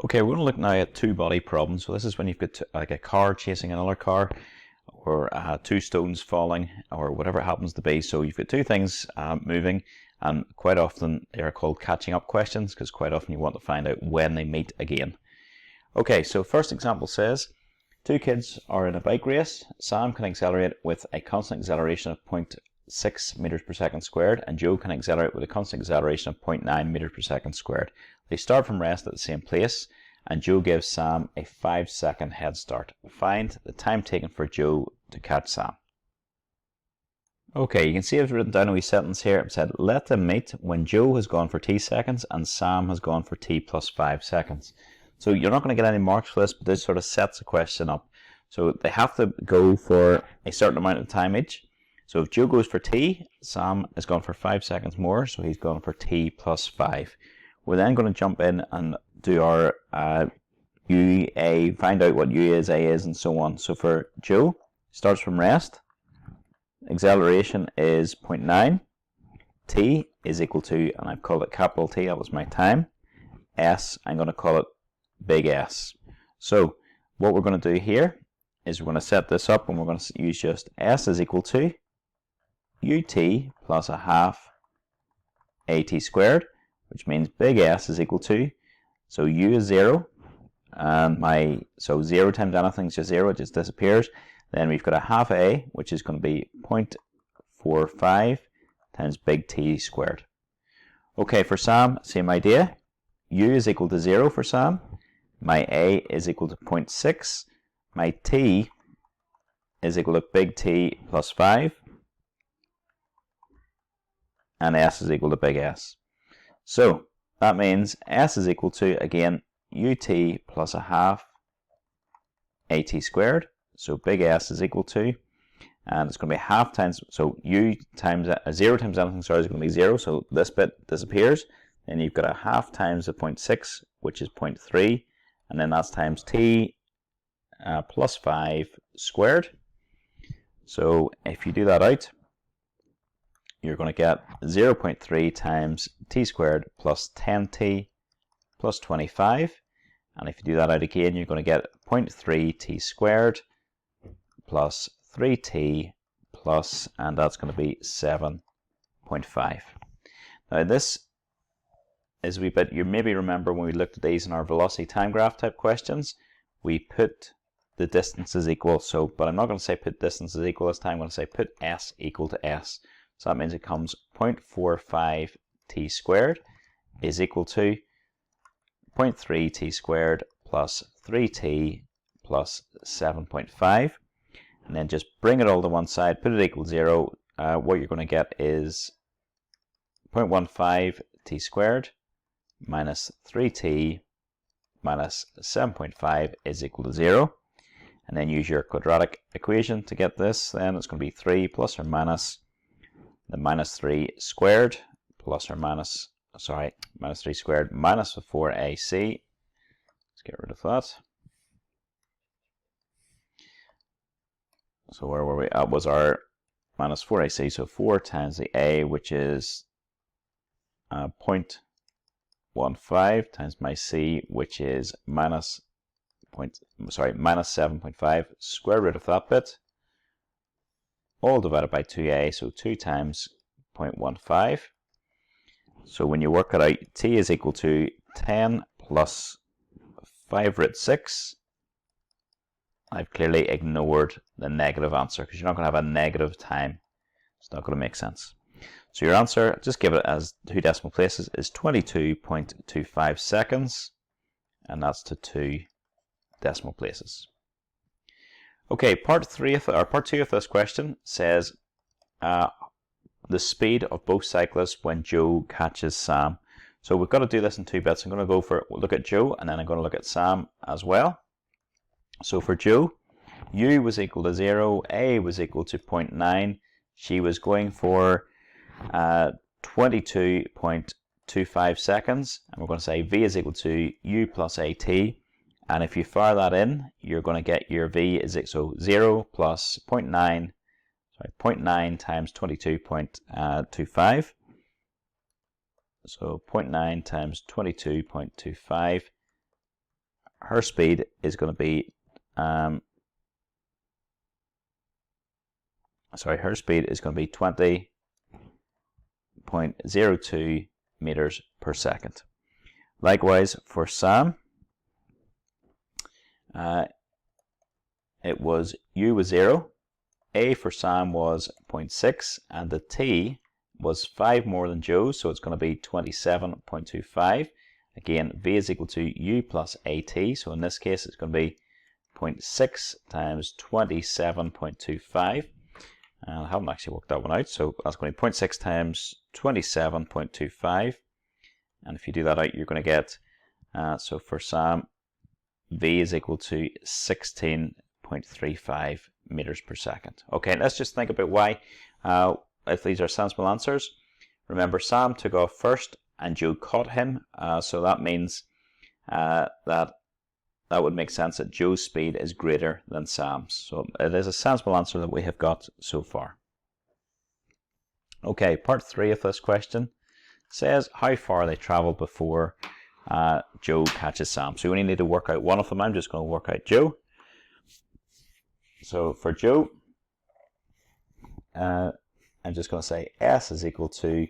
Okay, we're going to look now at two-body problems. So this is when you've got like a car chasing another car, or two stones falling, or whatever it happens to be. So you've got two things moving, and quite often they're called catching up questions, because quite often you want to find out when they meet again. Okay, so first example says, two kids are in a bike race. Sam can accelerate with a constant acceleration of 0.6 meters per second squared, and Joe can accelerate with a constant acceleration of 0.9 meters per second squared. They start from rest at the same place, and Joe gives Sam a 5-second head start. Find the time taken for Joe to catch Sam. Okay, you can see I've written down a wee sentence here. It said, let them meet when Joe has gone for t seconds and Sam has gone for t plus 5 seconds. So you're not going to get any marks for this, but this sort of sets the question up. So they have to go for a certain amount of time each. So if Joe goes for t, Sam has gone for 5 seconds more, so he's gone for t plus 5. We're then going to jump in and do our UA, find out what U is, A is, and so on. So for Joe, starts from rest. Acceleration is 0.9. T is equal to, and I've called it capital T, that was my time. S, I'm going to call it big S. So what we're going to do here is we're going to set this up, and we're going to use just S is equal to UT plus a half AT squared, which means big S is equal to, so U is 0, and so 0 times anything is just 0, it just disappears. Then we've got a half A, which is going to be 0.45 times big T squared. Okay, for Sam, same idea. U is equal to 0 for Sam. My A is equal to 0.6. My T is equal to big T plus 5. And S is equal to big S. So that means S is equal to, again, UT plus a half AT squared. So big S is equal to, and it's going to be half times, so U times 0 times anything, sorry, is going to be 0, so this bit disappears. Then you've got a half times the 0.6, which is 0.3, and then that's times T plus 5 squared. So if you do that out, you're going to get 0.3 times T squared plus 10T plus 25. And if you do that out again, you're going to get 0.3 T squared plus 3T plus, and that's going to be 7.5. Now this is a wee bit, you maybe remember when we looked at these in our velocity time graph type questions, we put the distances equal. So, but I'm not going to say put distances equal this time, I'm going to say put S equal to S. So that means it comes 0.45 T squared is equal to 0.3 T squared plus 3T plus 7.5. And then just bring it all to one side, put it equal to 0. What you're going to get is 0.15 T squared minus 3T minus 7.5 is equal to 0. And then use your quadratic equation to get this. Then it's going to be 3 plus or minus the minus 3 squared plus or minus, sorry, minus 3 squared minus the 4AC. Let's get rid of that. So where were we? That was our minus 4AC, so 4 times the A, which is 0.15 times my C, which is minus 7.5, square root of that bit, all divided by 2A, so 2 times 0.15. So when you work it out, T is equal to 10 plus 5 root 6. I've clearly ignored the negative answer because you're not going to have a negative time. It's not going to make sense. So your answer, just give it as 2 decimal places, is 22.25 seconds, and that's to 2 decimal places. Okay, part 2 of this question says the speed of both cyclists when Joe catches Sam. So we've got to do this in 2 bits. I'm going to look at Joe, and then I'm going to look at Sam as well. So for Joe, U was equal to 0, A was equal to 0.9. She was going for 22.25 seconds, and we're going to say V is equal to U plus AT. And if you fire that in, you're going to get your V is so 0 plus 0.9 times 22.25. So 0.9 times 22.25 her speed is going to be her speed is going to be 20.02 meters per second. Likewise for Sam, it was U was 0, A for Sam was 0.6, and the T was 5 more than Joe, so it's going to be 27.25. Again, V is equal to U plus AT, so in this case it's going to be 0.6 times 27.25. I haven't actually worked that one out, so that's going to be 0.6 times 27.25. And if you do that out, you're going to get, so for Sam, V is equal to 16.35 meters per second. Okay, let's just think about why, if these are sensible answers. Remember, Sam took off first and Joe caught him, so that means that would make sense that Joe's speed is greater than Sam's. So it is a sensible answer that we have got so far. Okay, part 3 of this question says how far they travelled before Joe catches Sam. So we only need to work out one of them. I'm just going to work out Joe. So for Joe, I'm just going to say S is equal to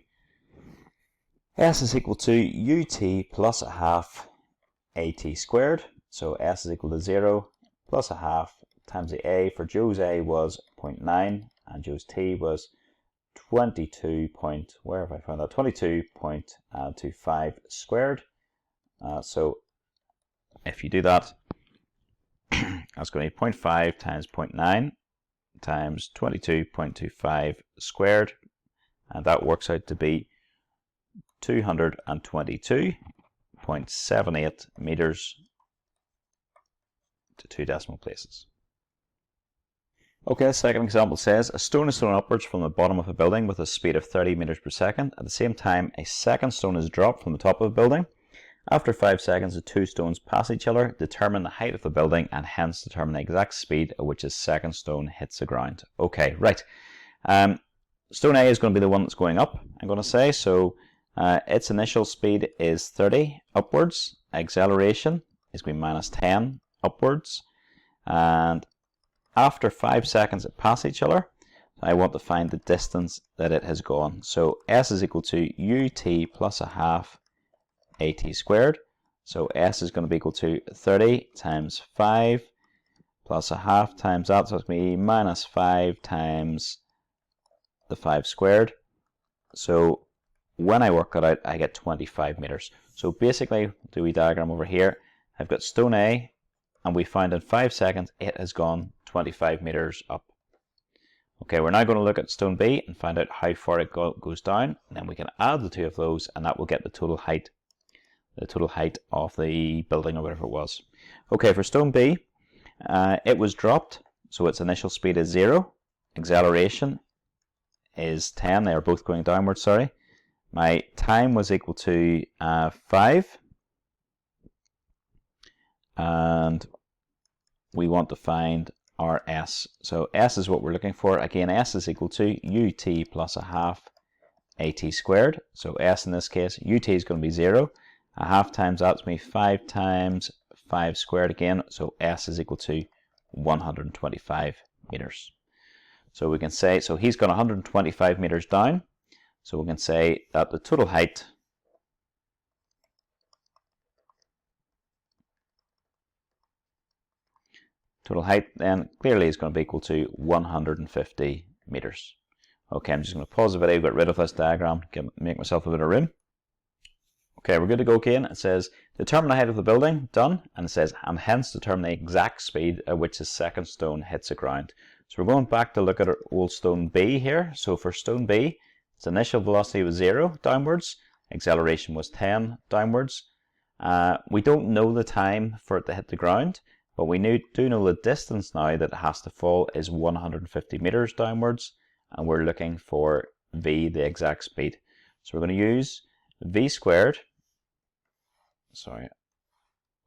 UT plus a half AT squared. So S is equal to 0 plus a half times the A. For Joe's A was 0.9 and Joe's T was 22.25 squared. So if you do that, that's going to be 0.5 times 0.9 times 22.25 squared, and that works out to be 222.78 meters to 2 decimal places. Okay, second example says a stone is thrown upwards from the bottom of a building with a speed of 30 meters per second. At the same time, a second stone is dropped from the top of a building. After 5 seconds, the two stones pass each other. Determine the height of the building and hence determine the exact speed at which the second stone hits the ground. Okay, right. Stone A is going to be the one that's going up, I'm going to say. So its initial speed is 30 upwards. Acceleration is going to be minus 10 upwards. And after 5 seconds it passes each other, I want to find the distance that it has gone. So S is equal to UT plus a half AT squared. So S is going to be equal to 30 times 5 plus a half times that, so it's going to be minus 5 times the 5 squared. So when I work that out, I get 25 meters. So basically, do we diagram over here, I've got stone A, and we find in 5 seconds it has gone 25 meters up. Okay, we're now going to look at stone B and find out how far it goes down, and then we can add the two of those, and that will get the total height of the building or whatever it was. Okay, for stone B, it was dropped, so its initial speed is 0, acceleration is 10, they are both going downwards, sorry. My time was equal to 5, and we want to find our S. So S is what we're looking for. Again, S is equal to UT plus a half AT squared. So S in this case, UT is going to be 0. A half times that's going to be 5 times 5 squared again. So S is equal to 125 meters. So we can say, so he's gone 125 meters down. So we can say that the total height then clearly is going to be equal to 150 meters. Okay, I'm just going to pause the video, get rid of this diagram, make myself a bit of room. Okay, we're good to go again. It says determine the height of the building, done, and it says and hence determine the exact speed at which the second stone hits the ground. So we're going back to look at our old stone B here. So for stone B, its initial velocity was 0 downwards, acceleration was 10 downwards. We don't know the time for it to hit the ground, but we do know the distance now that it has to fall is 150 meters downwards, and we're looking for V, the exact speed. So we're going to use V squared. Sorry,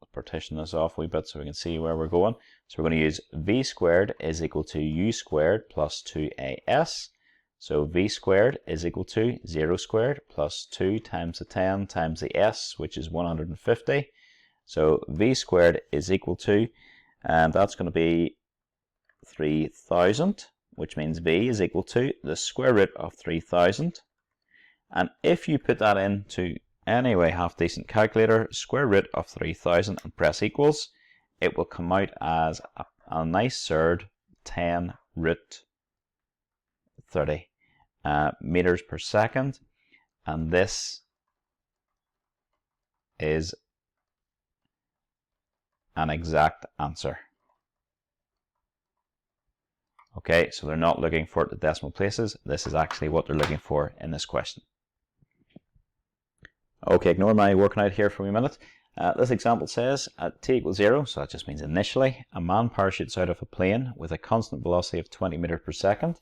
I'll partition this off a wee bit so we can see where we're going. So we're going to use V squared is equal to U squared plus 2AS. So V squared is equal to 0 squared plus 2 times the 10 times the S, which is 150. So v squared is equal to, and that's going to be 3000, which means v is equal to the square root of 3000. And if you put that into any way half decent calculator, square root of 3000 and press equals, it will come out as a nice surd 10 root 30 meters per second, and this is an exact answer. Okay, so they're not looking for the decimal places. This is actually what they're looking for in this question. Okay, ignore my working out here for a minute. This example says at t equals 0, so that just means initially, a man parachutes out of a plane with a constant velocity of 20 meters per second.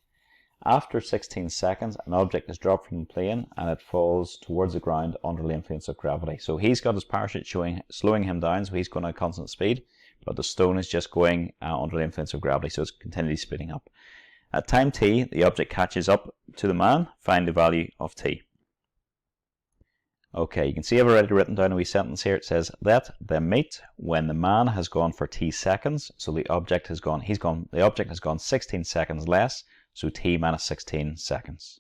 After 16 seconds, an object is dropped from the plane and it falls towards the ground under the influence of gravity. So he's got his parachute slowing him down, so he's going at constant speed, but the stone is just going under the influence of gravity, so it's continually speeding up. At time t, the object catches up to the man. Find the value of t. Okay, you can see I've already written down a wee sentence here. It says, let them meet when the man has gone for t seconds. So the object has gone 16 seconds less, so t minus 16 seconds.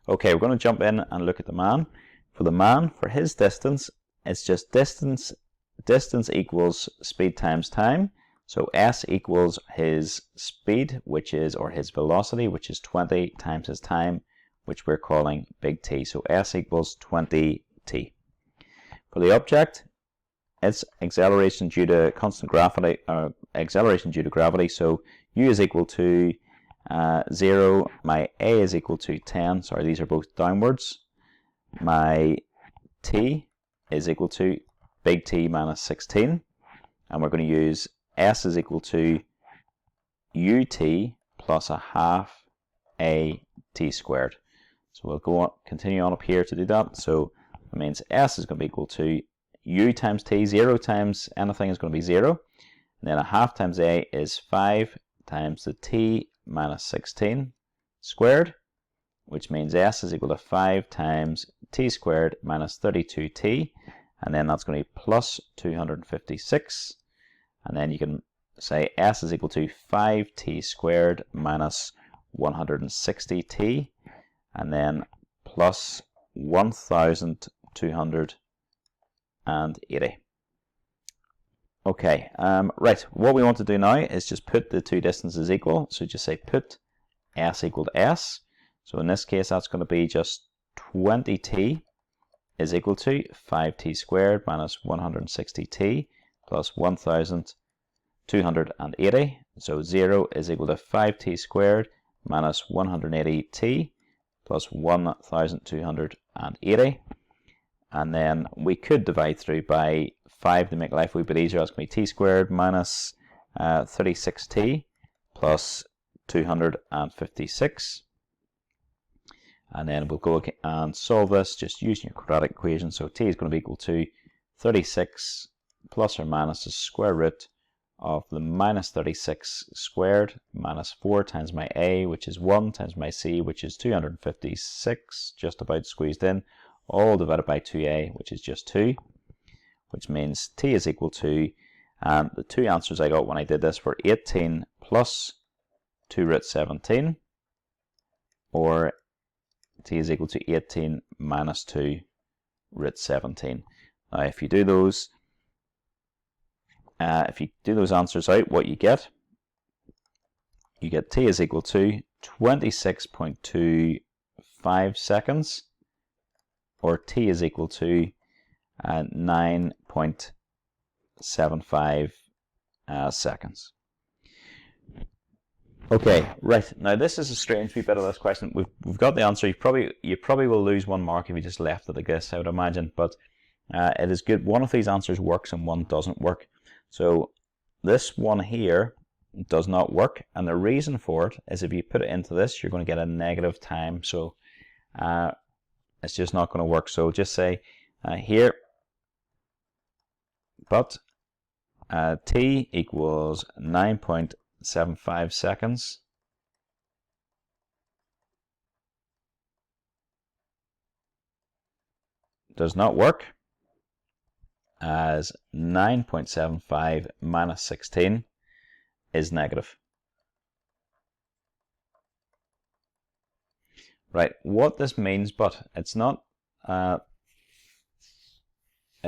Okay, we're going to jump in and look at the man. For the man, for his distance, it's just distance equals speed times time. So s equals his speed, or his velocity, which is 20 times his time, which we're calling big T. So s equals 20 t. For the object, it's acceleration due to constant gravity, acceleration due to gravity. So u is equal to 0. My a is equal to 10. Sorry, these are both downwards. My t is equal to big T minus 16, and we're going to use s is equal to ut plus a half a t squared. So we'll go on, continue on up here to do that. So that means s is going to be equal to u times t. 0 times anything is going to be 0. And then a half times a is 5 times the t minus 16 squared, which means s is equal to 5 times t squared minus 32t. And then that's going to be plus 256. And then you can say s is equal to 5t squared minus 160t. And then plus 1280. Okay, right, what we want to do now is just put the two distances equal. So just say put s equal to s. So in this case, that's going to be just 20t is equal to 5t squared minus 160t plus 1280. So 0 is equal to 5t squared minus 180t plus 1280. And then we could divide through by 5 to make life a wee bit easier. That's going to be t squared minus 36t plus 256. And then we'll go and solve this just using your quadratic equation. So t is going to be equal to 36 plus or minus the square root of the minus 36 squared minus 4 times my a, which is 1, times my c, which is 256, just about squeezed in, all divided by 2a, which is just 2, which means t is equal to, the two answers I got when I did this were 18 plus 2 root 17, or t is equal to 18 minus 2 root 17. Now if you do those answers out, what you get t is equal to 26.25 seconds, or t is equal to 9.75 seconds. Okay, right, now this is a strange wee bit of this question. We've got the answer. You probably will lose 1 mark if you just left it, I guess, I would imagine, but it is good. One of these answers works and one doesn't work. So this one here does not work, and the reason for it is if you put it into this, you're going to get a negative time, so it's just not going to work. So just say here, but t equals 9.75 seconds does not work. as 9.75 minus 16 is negative. Right, what this means, but it's not, it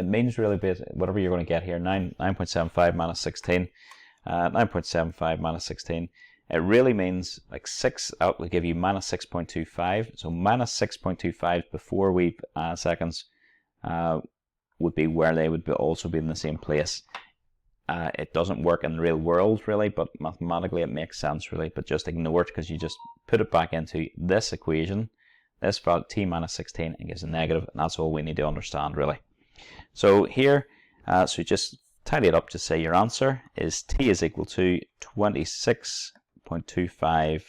means really whatever you're going to get here, 9.75 minus 16, 9.75 minus 16, it really means like 6, that will give you minus 6.25, so minus 6.25 before we seconds would be where they would also be in the same place. It doesn't work in the real world really, but mathematically it makes sense really, but just ignore it because you just put it back into this equation, this value t minus 16, and gives a negative, and that's all we need to understand really. So here, so just tidy it up to say your answer is t is equal to 26.25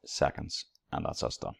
seconds, and that's us done.